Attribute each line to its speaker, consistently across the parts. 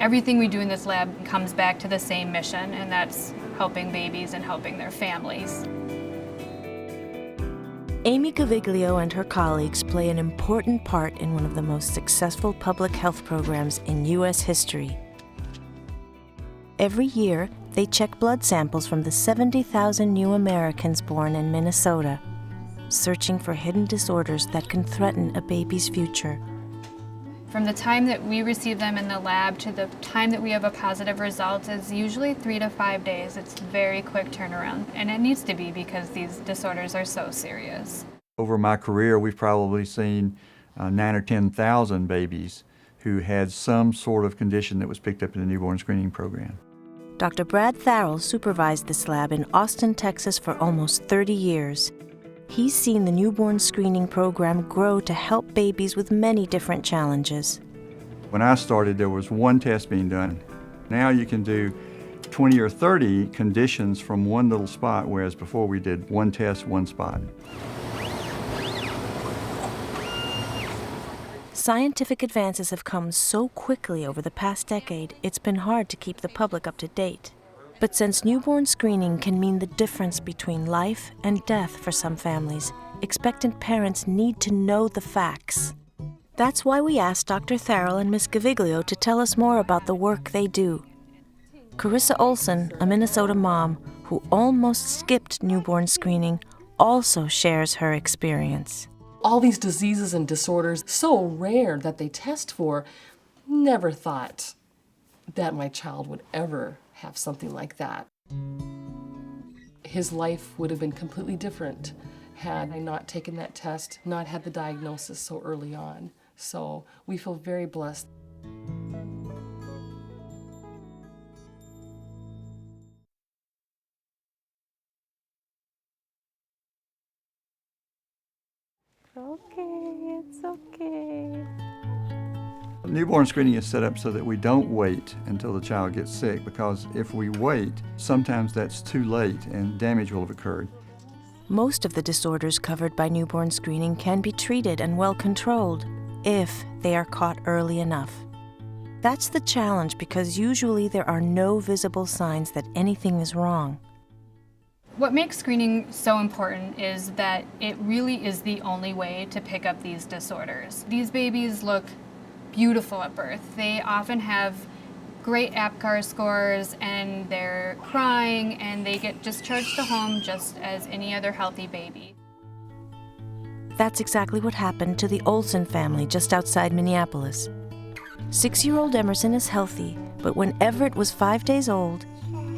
Speaker 1: Everything we do in this lab comes back to the same mission, and that's helping babies and helping their families.
Speaker 2: Amy Gaviglio and her colleagues play an important part in one of the most successful public health programs in U.S. history. Every year, they check blood samples from the 70,000 new Americans born in Minnesota, searching for hidden disorders that can threaten a baby's future.
Speaker 1: From the time that we receive them in the lab to the time that we have a positive result is usually 3 to 5 days. It's a very quick turnaround, and it needs to be because these disorders are so serious.
Speaker 3: Over my career, we've probably seen 9,000 or 10,000 babies who had some sort of condition that was picked up in the newborn screening program.
Speaker 2: Dr. Brad Tharrell supervised this lab in Austin, Texas for almost 30 years. He's seen the newborn screening program grow to help babies with many different challenges.
Speaker 3: When I started, there was one test being done. Now you can do 20 or 30 conditions from one little spot, whereas before we did one test, one spot.
Speaker 2: Scientific advances have come so quickly over the past decade, it's been hard to keep the public up to date. But since newborn screening can mean the difference between life and death for some families, expectant parents need to know the facts. That's why we asked Dr. Tharrell and Ms. Gaviglio to tell us more about the work they do. Carissa Olson, a Minnesota mom who almost skipped newborn screening, also shares her experience.
Speaker 4: All these diseases and disorders, so rare that they test for, never thought that my child would ever have something like that. His life would have been completely different had I not taken that test, not had the diagnosis so early on. So we feel very blessed.
Speaker 2: Okay, it's okay.
Speaker 3: Newborn screening is set up so that we don't wait until the child gets sick, because if we wait, sometimes that's too late and damage will have occurred.
Speaker 2: Most of the disorders covered by newborn screening can be treated and well controlled if they are caught early enough. That's the challenge because usually there are no visible signs that anything is wrong.
Speaker 1: What makes screening so important is that it really is the only way to pick up these disorders. These babies look beautiful at birth. They often have great APGAR scores and they're crying and they get discharged to home just as any other healthy baby.
Speaker 2: That's exactly what happened to the Olson family just outside Minneapolis. 6-year-old Emerson is healthy, but when Everett was 5 days old,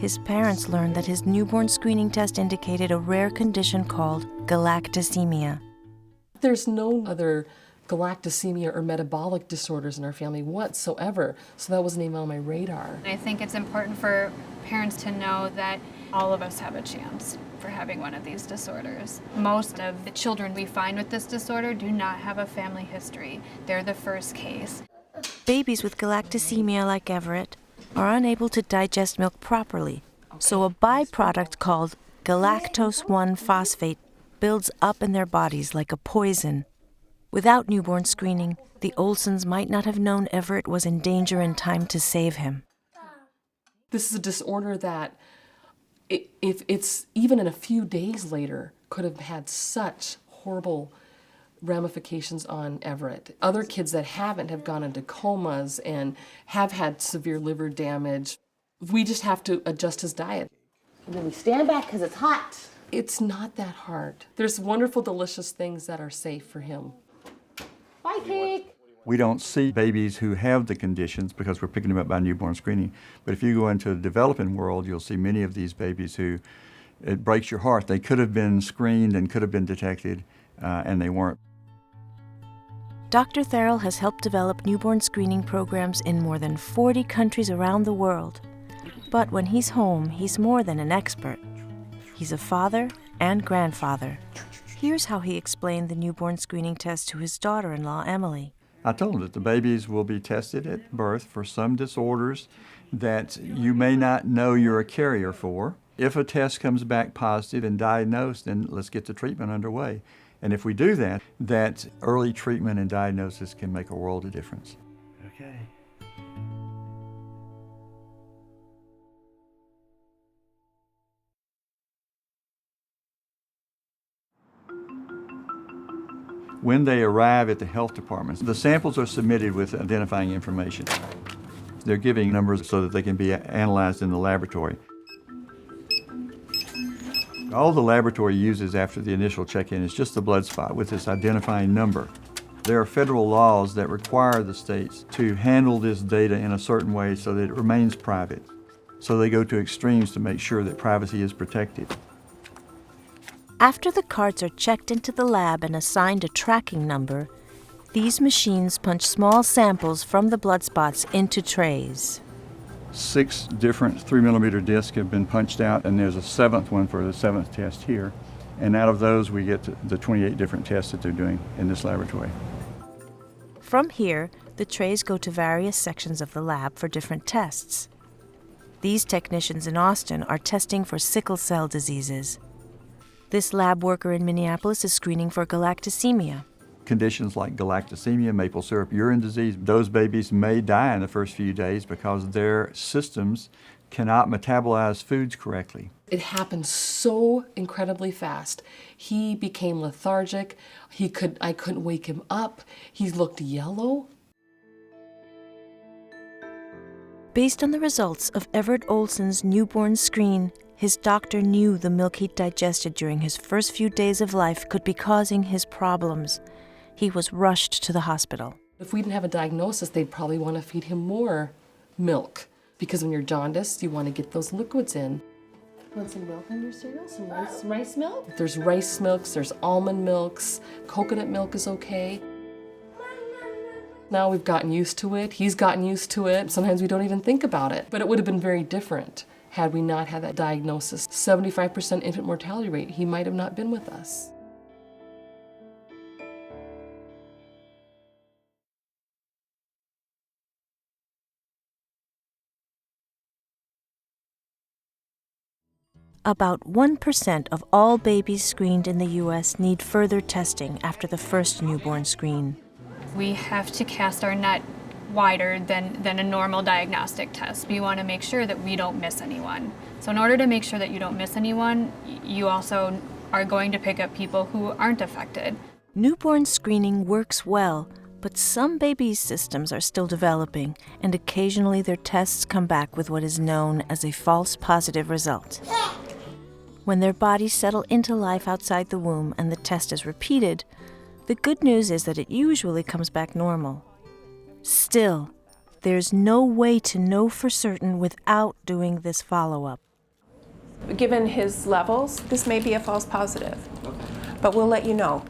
Speaker 2: his parents learned that his newborn screening test indicated a rare condition called galactosemia.
Speaker 4: There's no other galactosemia or metabolic disorders in our family whatsoever, so that wasn't even on my radar.
Speaker 1: I think it's important for parents to know that all of us have a chance for having one of these disorders. Most of the children we find with this disorder do not have a family history. They're the first case.
Speaker 2: Babies with galactosemia like Everett are unable to digest milk properly, so a byproduct called galactose-1 phosphate builds up in their bodies like a poison. Without newborn screening, the Olsons might not have known Everett was in danger in time to save him.
Speaker 4: This is a disorder that, if it's even in a few days later, could have had such horrible ramifications on Everett. Other kids that haven't have gone into comas and have had severe liver damage. We just have to adjust his diet.
Speaker 5: And then we stand back because it's hot.
Speaker 4: It's not that hard. There's wonderful, delicious things that are safe for him.
Speaker 5: Bye, cake.
Speaker 3: We don't see babies who have the conditions because we're picking them up by newborn screening. But if you go into the developing world, you'll see many of these babies who, it breaks your heart. They could have been screened and could have been detected, and they weren't.
Speaker 2: Dr. Tharrell has helped develop newborn screening programs in more than 40 countries around the world. But when he's home, he's more than an expert. He's a father and grandfather. Here's how he explained the newborn screening test to his daughter-in-law, Emily.
Speaker 3: I told them that the babies will be tested at birth for some disorders that you may not know you're a carrier for. If a test comes back positive and diagnosed, then let's get the treatment underway. And if we do that, that early treatment and diagnosis can make a world of difference. Okay. When they arrive at the health departments, the samples are submitted with identifying information. They're giving numbers so that they can be analyzed in the laboratory. All the laboratory uses after the initial check-in is just the blood spot with this identifying number. There are federal laws that require the states to handle this data in a certain way so that it remains private. So they go to extremes to make sure that privacy is protected.
Speaker 2: After the cards are checked into the lab and assigned a tracking number, these machines punch small samples from the blood spots into trays.
Speaker 3: 6 different 3-millimeter discs have been punched out, and there's a 7th one for the 7th test here. And out of those, we get the 28 different tests that they're doing in this laboratory.
Speaker 2: From here, the trays go to various sections of the lab for different tests. These technicians in Austin are testing for sickle cell diseases. This lab worker in Minneapolis is screening for galactosemia.
Speaker 3: Conditions like galactosemia, maple syrup urine disease, those babies may die in the first few days because their systems cannot metabolize foods correctly.
Speaker 4: It happened so incredibly fast. He became lethargic. I couldn't wake him up. He looked yellow.
Speaker 2: Based on the results of Everett Olson's newborn screen, his doctor knew the milk he'd digested during his first few days of life could be causing his problems. He was rushed to the hospital.
Speaker 4: If we didn't have a diagnosis, they'd probably want to feed him more milk, because when you're jaundiced, you want to get those liquids in.
Speaker 5: Want some milk in your cereal? Some rice milk?
Speaker 4: There's rice milks, there's almond milks, coconut milk is okay. Now we've gotten used to it, he's gotten used to it. Sometimes we don't even think about it, but it would have been very different had we not had that diagnosis. 75% infant mortality rate, he might have not been with us.
Speaker 2: About 1% of all babies screened in the U.S. need further testing after the first newborn screen.
Speaker 1: We have to cast our net wider than a normal diagnostic test. We want to make sure that we don't miss anyone. So in order to make sure that you don't miss anyone, you also are going to pick up people who aren't affected.
Speaker 2: Newborn screening works well, but some babies' systems are still developing, and occasionally their tests come back with what is known as a false positive result. When their bodies settle into life outside the womb and the test is repeated, the good news is that it usually comes back normal. Still, there's no way to know for certain without doing this follow-up.
Speaker 6: Given his levels, this may be a false positive, but we'll let you know.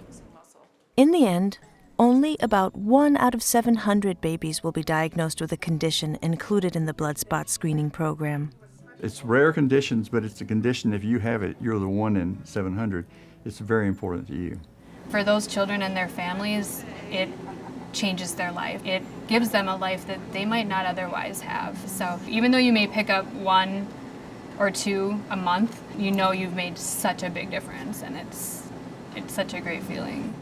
Speaker 2: In the end, only about 1 out of 700 babies will be diagnosed with a condition included in the Bloodspot screening program.
Speaker 3: It's rare conditions, but it's a condition, if you have it, you're the 1 in 700. It's very important to you.
Speaker 1: For those children and their families, it changes their life. It gives them a life that they might not otherwise have. So even though you may pick up 1 or 2 a month, you know you've made such a big difference, and it's such a great feeling.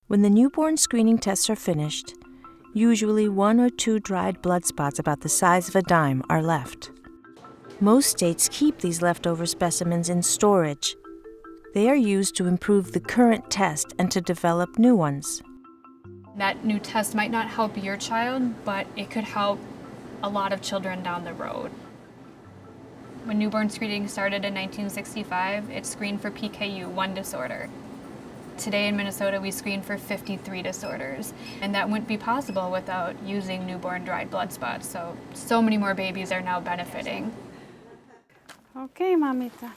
Speaker 2: When the newborn screening tests are finished, usually 1 or 2 dried blood spots about the size of a dime are left. Most states keep these leftover specimens in storage. They are used to improve the current test and to develop new ones.
Speaker 1: That new test might not help your child, but it could help a lot of children down the road. When newborn screening started in 1965, it screened for PKU, 1 disorder. Today in Minnesota, we screen for 53 disorders, and that wouldn't be possible without using newborn dried blood spots. So many more babies are now benefiting.
Speaker 7: Okay, mamita.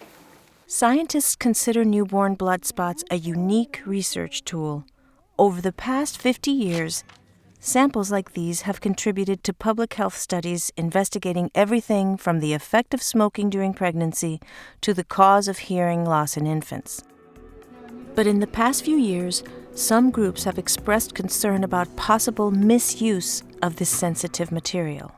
Speaker 2: Scientists consider newborn blood spots a unique research tool. Over the past 50 years, Samples like these have contributed to public health studies investigating everything from the effect of smoking during pregnancy to the cause of hearing loss in infants. But in the past few years, some groups have expressed concern about possible misuse of this sensitive material.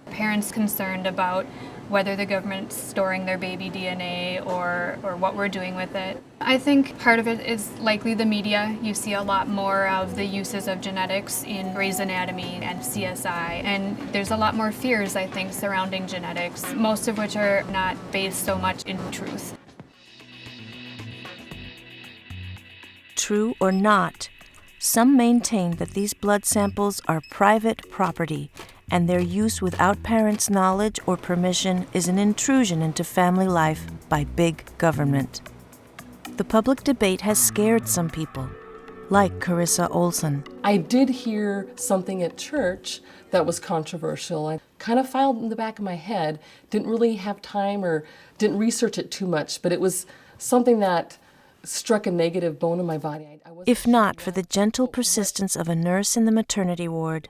Speaker 1: Parents concerned about whether the government's storing their baby DNA or what we're doing with it. I think part of it is likely the media. You see a lot more of the uses of genetics in Grey's Anatomy and CSI, and there's a lot more fears, I think, surrounding genetics, most of which are not based so much in truth.
Speaker 2: True or not, some maintain that these blood samples are private property, and their use without parents' knowledge or permission is an intrusion into family life by big government. The public debate has scared some people, like Carissa Olson.
Speaker 4: I did hear something at church that was controversial. I kind of filed in the back of my head, didn't really have time or didn't research it too much, but it was something that struck a negative bone in my body.
Speaker 2: If not for the gentle persistence of a nurse in the maternity ward,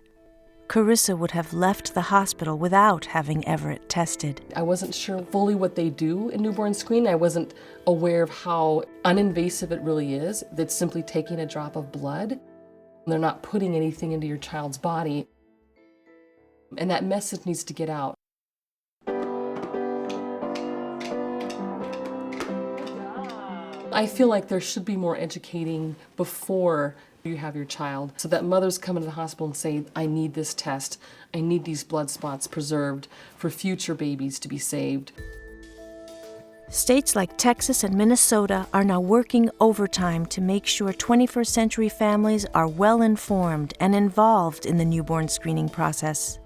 Speaker 2: Carissa would have left the hospital without having Everett tested.
Speaker 4: I wasn't sure fully what they do in newborn screening. I wasn't aware of how uninvasive it really is. It's simply taking a drop of blood. They're not putting anything into your child's body. And that message needs to get out. I feel like there should be more educating before you have your child, so that mothers come into the hospital and say, I need this test, I need these blood spots preserved for future babies to be saved.
Speaker 2: States like Texas and Minnesota are now working overtime to make sure 21st century families are well informed and involved in the newborn screening process.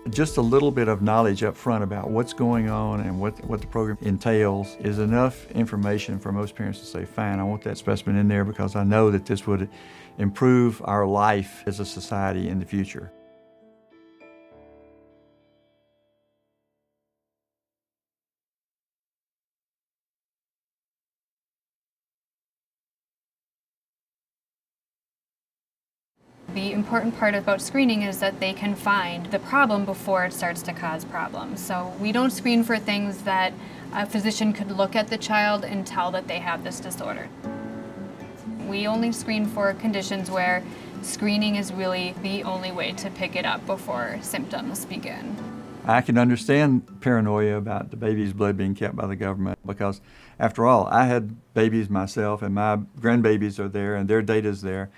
Speaker 3: Just a little bit of knowledge up front about what's going on and what the program entails is enough information for most parents to say, fine, I want that specimen in there because I know that this would improve our life as a society in the future.
Speaker 1: The important part about screening is that they can find the problem before it starts to cause problems. So we don't screen for things that a physician could look at the child and tell that they have this disorder. We only screen for conditions where screening is really the only way to pick it up before symptoms begin.
Speaker 3: I can understand paranoia about the baby's blood being kept by the government because, after all, I had babies myself and my grandbabies are there and their data's there.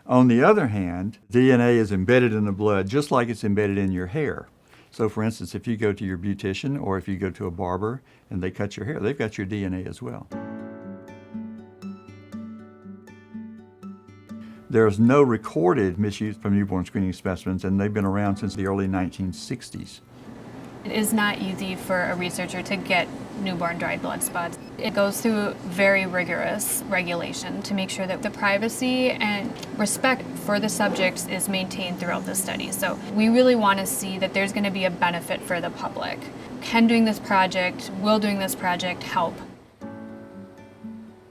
Speaker 3: On the other hand, DNA is embedded in the blood just like it's embedded in your hair. So for instance, if you go to your beautician or if you go to a barber and they cut your hair, they've got your DNA as well. There's no recorded misuse from newborn screening specimens, and they've been around since the early 1960s.
Speaker 1: It is not easy for a researcher to get newborn dried blood spots. It goes through very rigorous regulation to make sure that the privacy and respect for the subjects is maintained throughout the study. So we really want to see that there's going to be a benefit for the public. Can doing this project, will doing this project help?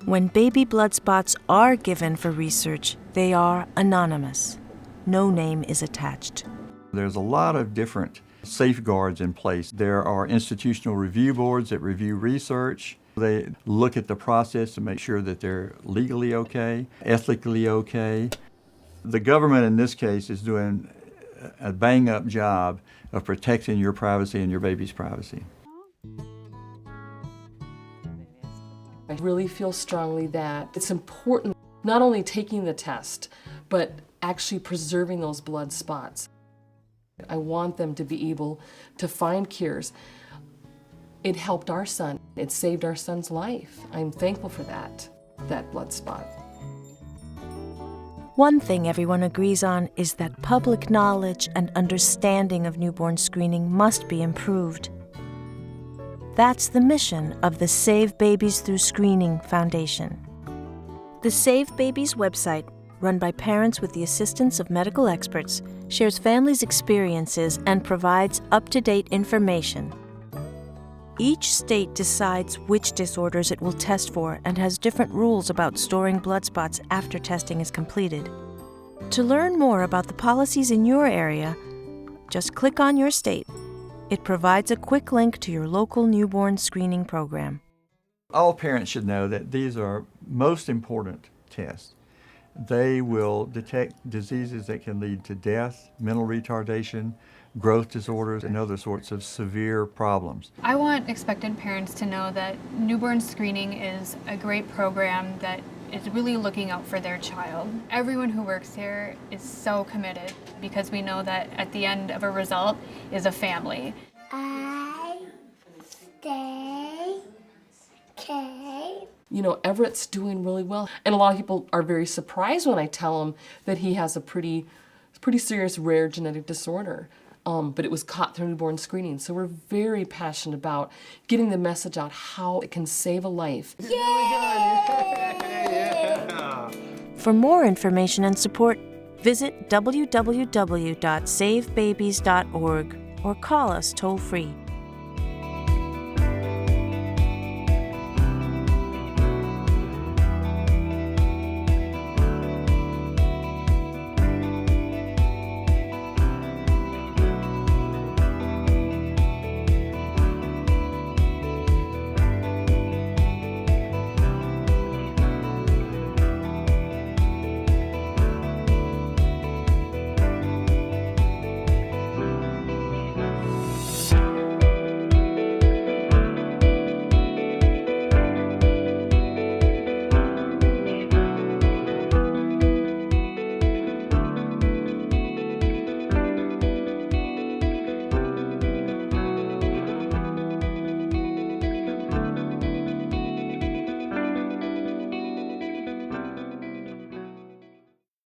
Speaker 2: When baby blood spots are given for research, they are anonymous. No name is attached.
Speaker 3: There's a lot of different safeguards in place. There are institutional review boards that review research. They look at the process to make sure that they're legally okay, ethically okay. The government in this case is doing a bang-up job of protecting your privacy and your baby's privacy.
Speaker 4: I really feel strongly that it's important not only taking the test, but actually preserving those blood spots. I want them to be able to find cures. It helped our son. It saved our son's life. I'm thankful for that blood spot.
Speaker 2: One thing everyone agrees on is that public knowledge and understanding of newborn screening must be improved. That's the mission of the Save Babies Through Screening Foundation. The Save Babies website, run by parents with the assistance of medical experts, shares families' experiences and provides up-to-date information. Each state decides which disorders it will test for and has different rules about storing blood spots after testing is completed. To learn more about the policies in your area, just click on your state. It provides a quick link to your local newborn screening program.
Speaker 3: All parents should know that these are most important tests. They will detect diseases that can lead to death, mental retardation, growth disorders, and other sorts of severe problems.
Speaker 1: I want expectant parents to know that newborn screening is a great program that is really looking out for their child. Everyone who works here is so committed because we know that at the end of a result is a family.
Speaker 8: I stay okay.
Speaker 4: You know, Everett's doing really well. And a lot of people are very surprised when I tell them that he has a pretty serious rare genetic disorder. But it was caught through newborn screening. So we're very passionate about getting the message out how it can save a life.
Speaker 2: For more information and support, visit www.savebabies.org or call us toll-free